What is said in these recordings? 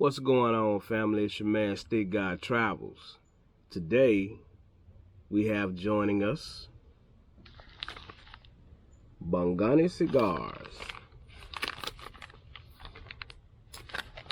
What's going on, family? It's your man StickGod Travels. Today we have joining us Bongani Cigars.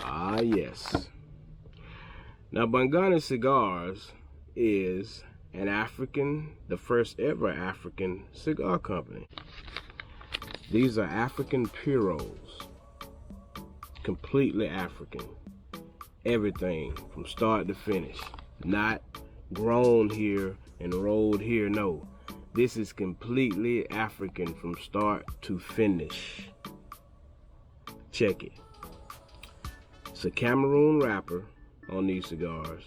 Ah yes. Now Bongani Cigars is the first ever African cigar company. These are African Puros, completely African. Everything from start to finish, not grown here and rolled here. No, this is completely African from start to finish. Check it. It's a Cameroon wrapper on these cigars,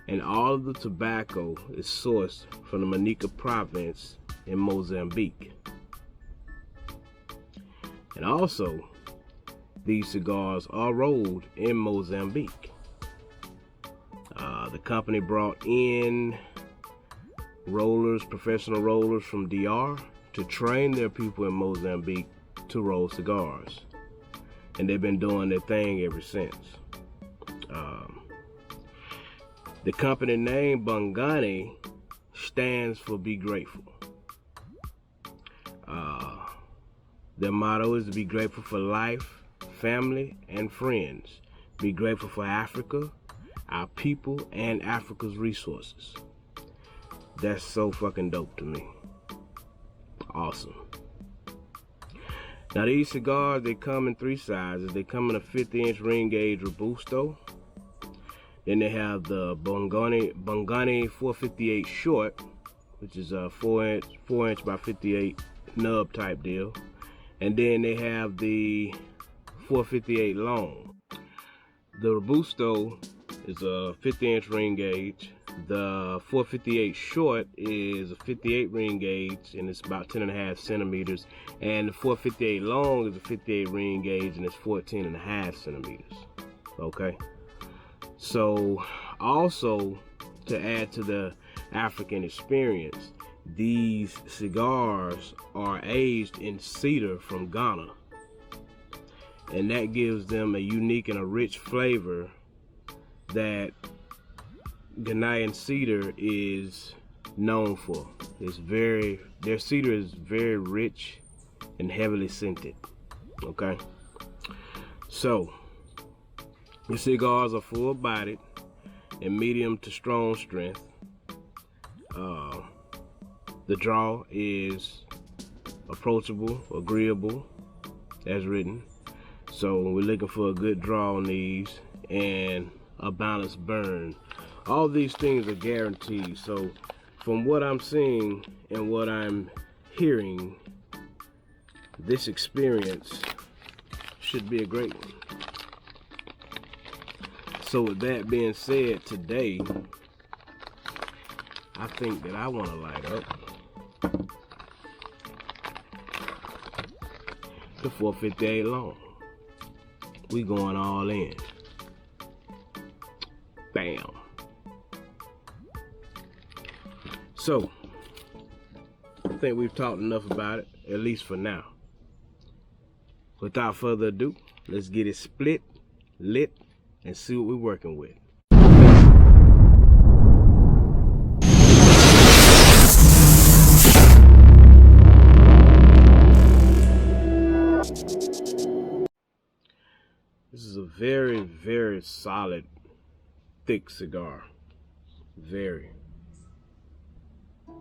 and all of the tobacco is sourced from the Manica province in Mozambique. And also, these cigars are rolled in Mozambique. The company brought in rollers, professional rollers from DR to train their people in Mozambique to roll cigars. And they've been doing their thing ever since. The company name Bongani stands for Be Grateful. Their motto is to be grateful for life, family, and friends. Be grateful for Africa, our people, and Africa's resources. That's so fucking dope to me. Awesome. Now these cigars, they come in three sizes. They come in a 50-inch ring gauge Robusto. Then they have the Bongani 458 short, which is a 4-inch by 58 nub type deal. And then they have the 458 long. The Robusto is a 50-inch ring gauge. The 458 short is a 58 ring gauge, and it's about 10.5 centimeters. And the 458 long is a 58 ring gauge, and it's 14.5 centimeters. Okay. So, also to add to the African experience, these cigars are aged in cedar from Ghana. And that gives them a unique and a rich flavor that Ghanaian cedar is known for. Their cedar is very rich and heavily scented. Okay? So, the cigars are full-bodied and medium to strong strength. The draw is approachable, agreeable, as written. So we're looking for a good draw on these and a balanced burn. All these things are guaranteed. So from what I'm seeing and what I'm hearing, this experience should be a great one. So with that being said, today, I think that I want to light up the 458 long. We going all in. Bam. So, I think we've talked enough about it, at least for now. Without further ado, let's get it split, lit, and see what we're working with. This is a very, very solid, thick cigar. Very. I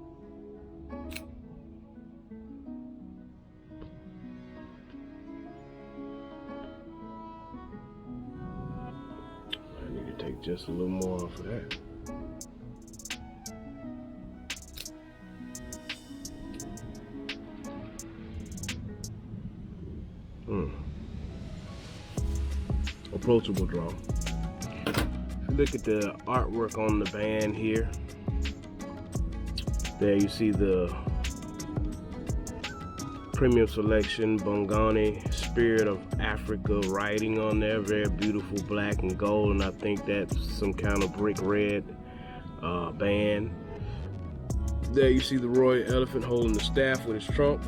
need to take just a little more off of that. Approachable draw. If you look at the artwork on the band here, there you see the premium selection Bongani Spirit of Africa writing on there, very beautiful black and gold, and I think that's some kind of brick red band. There you see the royal elephant holding the staff with his trunk,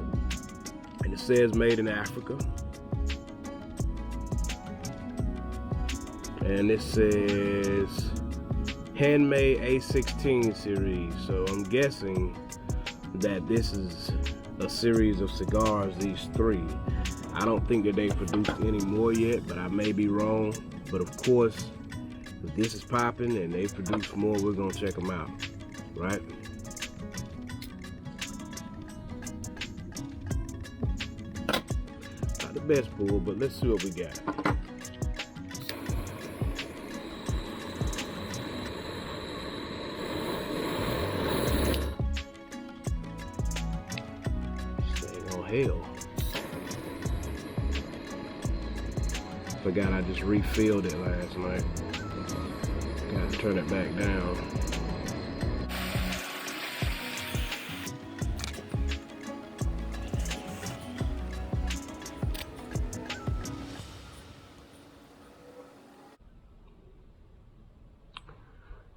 and it says made in Africa. and it says handmade A16 series. So I'm guessing that this is a series of cigars, these 3. I don't think that they produced any more yet, but I may be wrong. But of course, if this is popping and they produce more, we're gonna check them out, right? Not the best pull, but let's see what we got. Hell, forgot I just refilled it last night. Gotta turn it back down.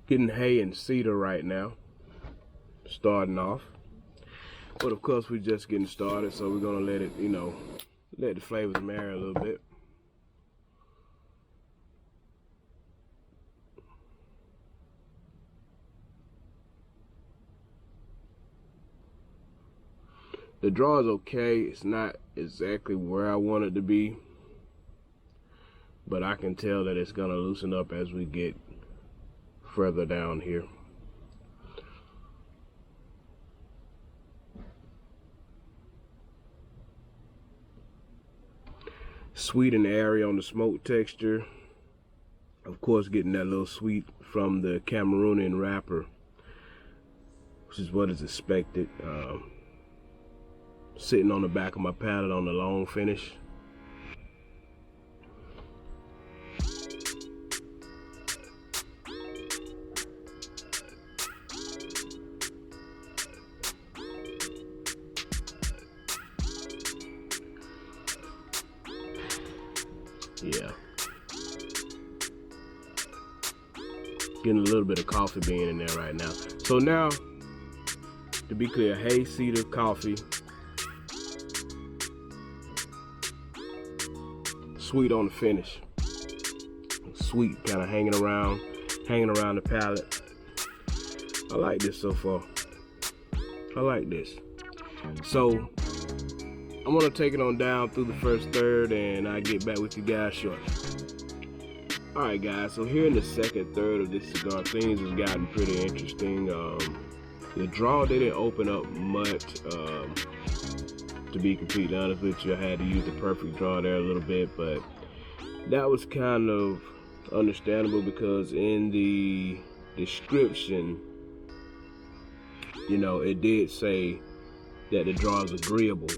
Getting hay and cedar right now, starting off. But of course, we're just getting started, so we're gonna let it, you know, let the flavors marry a little bit. The draw is okay. It's not exactly where I want it to be, but I can tell that it's gonna loosen up as we get further down here. Sweet and airy on the smoke texture. Of course, getting that little sweet from the Cameroonian wrapper, which is what is expected. Sitting on the back of my palate on the long finish. Yeah. Getting a little bit of coffee bean in there right now. So now, to be clear, hay, cedar, coffee. Sweet on the finish. Sweet kind of hanging around the palate. I like this so far. I like this. So I'm gonna take it on down through the first third, and I'll get back with you guys shortly. Alright guys, so here in the second third of this cigar, things has gotten pretty interesting. The draw didn't open up much, to be completely honest with you. I had to use the perfect draw there a little bit, but that was kind of understandable because in the description, you know, it did say that the draw is agreeable,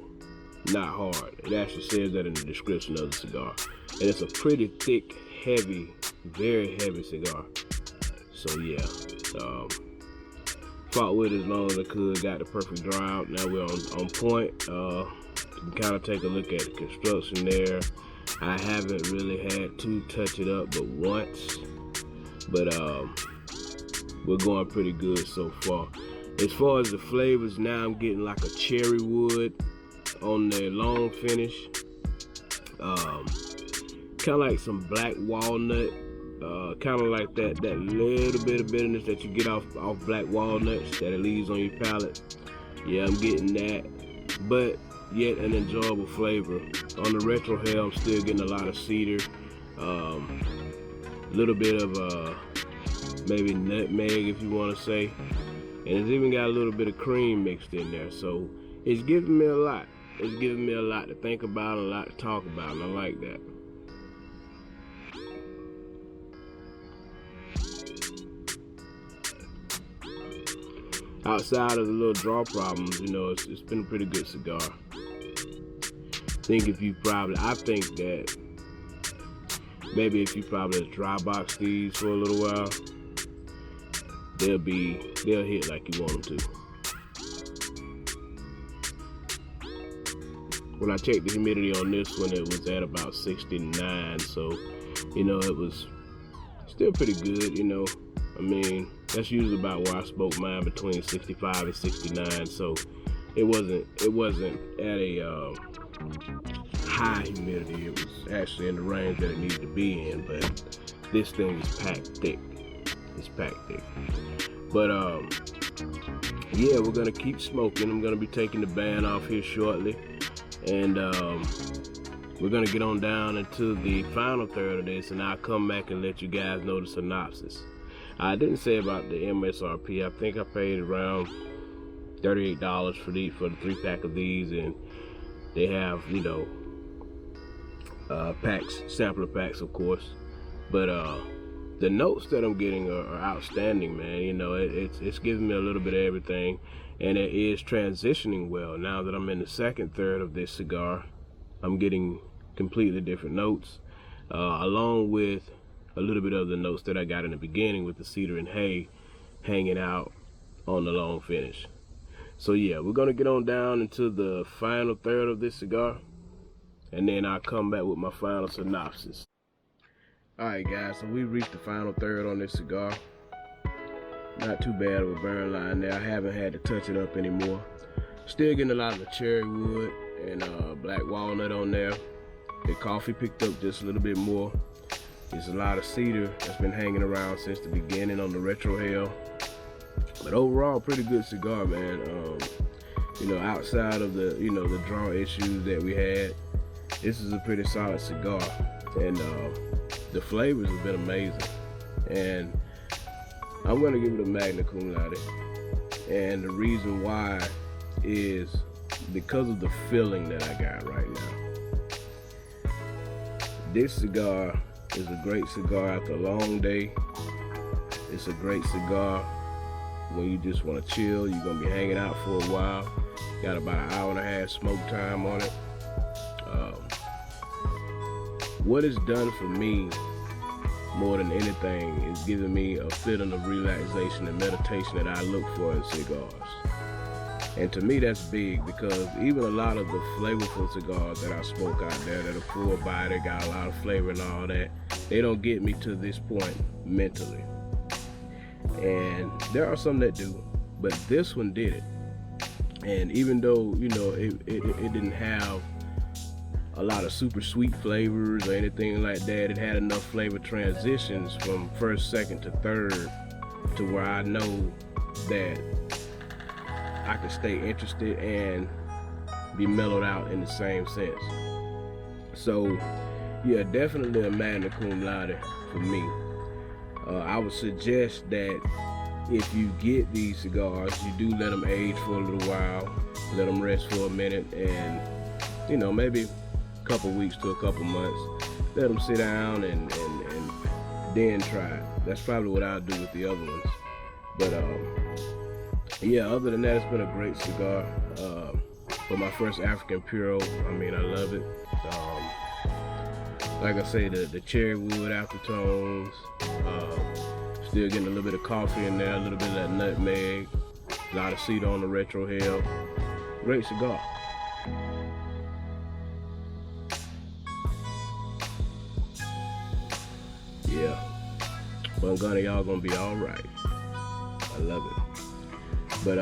not hard. It actually says that in the description of the cigar. And it's a pretty thick, heavy, very heavy cigar. So yeah, fought with it as long as I could, got the perfect draw out. Now we're on point. You can kind of take a look at the construction there. I haven't really had to touch it up but once. But we're going pretty good so far. As far as the flavors, now I'm getting like a cherry wood on the long finish. Kind of like some black walnut. Kind of like that little bit of bitterness that you get off black walnuts that it leaves on your palate. Yeah, I'm getting that, but yet an enjoyable flavor. On the retro hair, I'm still getting a lot of cedar, a little bit of maybe nutmeg if you want to say, and it's even got a little bit of cream mixed in there. So it's giving me a lot. It's giving me a lot to think about and a lot to talk about, and I like that. Outside of the little draw problems, you know, it's been a pretty good cigar. I think that maybe if you probably dry box these for a little while, they'll hit like you want them to. When I checked the humidity on this one, it was at about 69, so you know, it was still pretty good, you know. I mean, that's usually about where I spoke mine, between 65 and 69. So it wasn't at a high humidity. It was actually in the range that it needed to be in. But this thing is packed thick. It's packed thick. But yeah, we're gonna keep smoking. I'm gonna be taking the band off here shortly, and we're gonna get on down into the final third of this, and I'll come back and let you guys know the synopsis. I didn't say about the MSRP. I think I paid around $38 for the 3-pack of these, and they have, you know, packs, sampler packs, of course. But the notes that I'm getting are outstanding, man. You know, it's giving me a little bit of everything, and it is transitioning well. Now that I'm in the second third of this cigar, I'm getting completely different notes, along with a little bit of the notes that I got in the beginning with the cedar and hay hanging out on the long finish. So yeah, we're gonna get on down into the final third of this cigar, and then I'll come back with my final synopsis. Alright guys, so we reached the final third on this cigar. Not too bad of a burn line there. I haven't had to touch it up anymore. Still getting a lot of the cherry wood and black walnut on there. The coffee picked up just a little bit more. There's a lot of cedar that's been hanging around since the beginning on the retrohale. But overall, pretty good cigar, man. You know, outside of the, you know, the draw issues that we had, this is a pretty solid cigar. And the flavors have been amazing. And I'm gonna give it a magna cum laude. And the reason why is because of the feeling that I got right now. This cigar is a great cigar after a long day. It's a great cigar when you just want to chill. You're gonna be hanging out for a while. Got about an hour and a half smoke time on it. What it's done for me more than anything is giving me a feeling of relaxation and meditation that I look for in cigars. And to me, that's big, because even a lot of the flavorful cigars that I smoke out there that are full body, got a lot of flavor and all that, they don't get me to this point mentally. And there are some that do, but this one did it. And even though, you know, it didn't have a lot of super sweet flavors or anything like that, it had enough flavor transitions from first, second to third to where I know that I can stay interested and be mellowed out in the same sense. So yeah, definitely a magna cum laude for me. I would suggest that if you get these cigars, you do let them age for a little while, let them rest for a minute, and, you know, maybe a couple weeks to a couple months, let them sit down and then try it. That's probably what I'll do with the other ones. But yeah, other than that, it's been a great cigar. For my first African Puro, I mean, I love it. Like I say, the cherry wood aftertones, still getting a little bit of coffee in there, a little bit of that nutmeg, a lot of cedar on the retrohale. Great cigar. Yeah, Bongani, y'all gonna be all right. I love it. But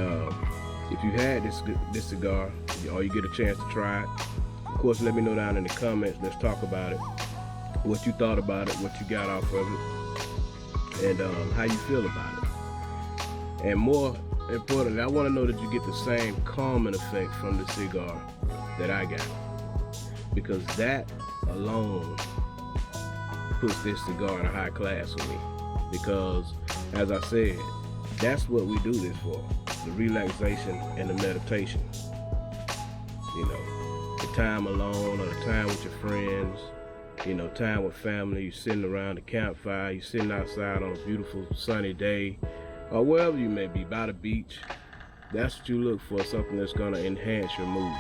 if you had this cigar, or you get a chance to try it, of course, let me know down in the comments. Let's talk about it. What you thought about it, what you got off of it, and how you feel about it. And more importantly, I want to know that you get the same calming effect from the cigar that I got, because that alone puts this cigar in a high class for me. Because, as I said, that's what we do this for, the relaxation and the meditation. You know, the time alone, or the time with your friends, you know, time with family. You're sitting around the campfire, you're sitting outside on a beautiful sunny day, or wherever you may be, by the beach. That's what you look for, something that's gonna enhance your mood.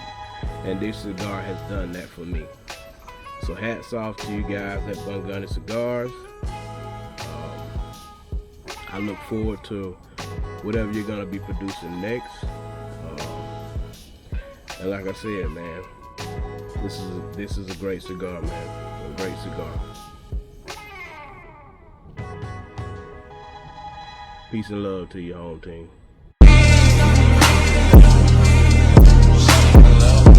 And this cigar has done that for me. So hats off to you guys at Bongani Cigars. I look forward to whatever you're gonna be producing next. And like I said, man, this is a great cigar, man. A great cigar. Peace and love to your home team.